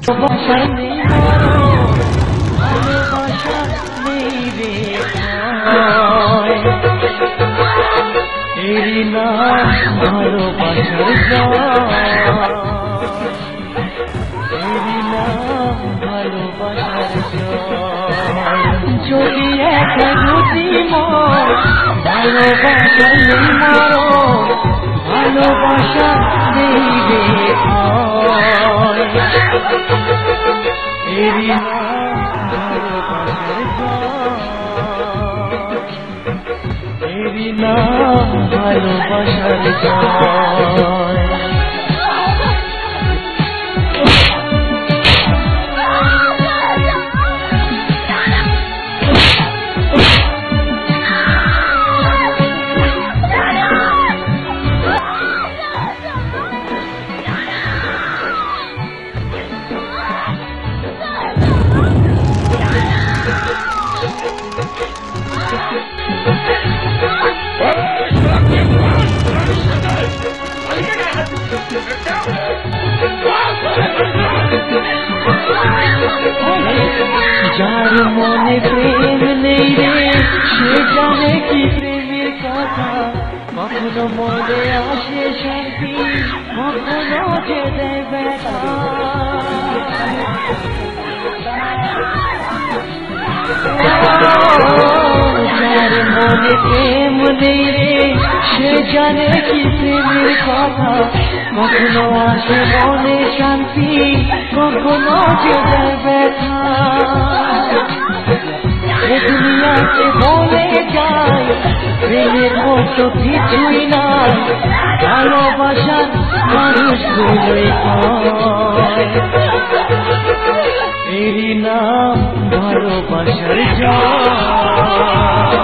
ভালোবাসা নেই মরণ, ভালোবাসা নেই রে ভয়। এরই নাম ভালোবাসার জয়, এরই নাম ভালোবাসার জয়। যদি একা দুটি মন, ভালোবাসা নেই মরণ, ভালোবাসা নেই রে ভয়। এরই নাম ভালোবাসার জয়, এরই নাম ভালোবাসার জয়। যার মনে প্রেম নেই রে, সে জানে কি প্রেমের কথা। কখনো মনে আসে শান্তি, কখনো যে দেয় ব্যথা। যার মনে প্রেম নেই রে, সে জানে কি প্রেমের কথা। কখনো আসে মনে শান্তি, কখনো যে দেয় ব্যথা। এ দুনিয়াতে বলে যায় প্রেমের মতো কিছুই নাই, ভালোবাসার মানুষগুলোই কয়। এরই নাম ভালোবাসার জয়,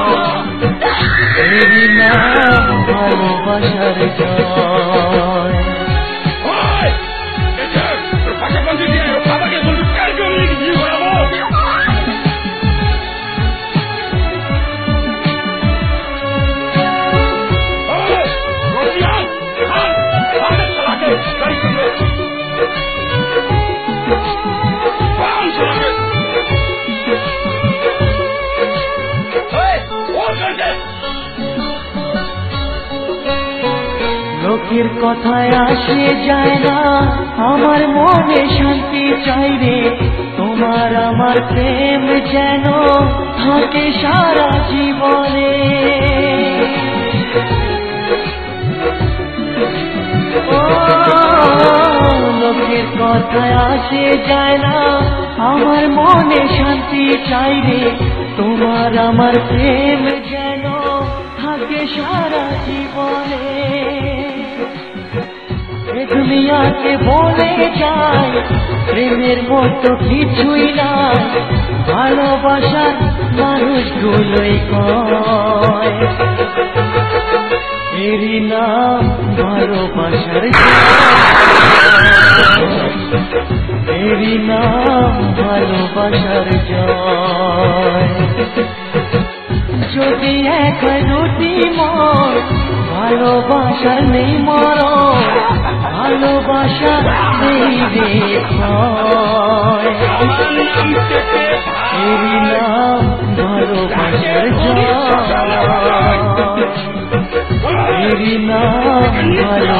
এরই নাম ভালোবাসার জয়। লোকের কথায় আসে যায় না, আমার মনে শান্তি চাই রে। তোমার আমার প্রেম যেন থাকে সারা জীবনে। লোকের কথায় আসে যায় না, আমার মনে শান্তি চাই রে। তোমার আমার প্রেম যেন থাকে সারা জীবনে। এ দুনিয়াতে বলে যায় প্রেমের মতো কিছুই নাই, ভালোবাসার মানুষগুলোই কয়। এরই নাম ভালোবাসার জয়, এরই নাম ভালোবাসার জয়। যদি এক দুটি মন, ভালোবাসা নেই মরণ, ভালোবাসা নেই রে ভয়। এরই নাম ভালোবাসার জয়, এরই নাম ভালো।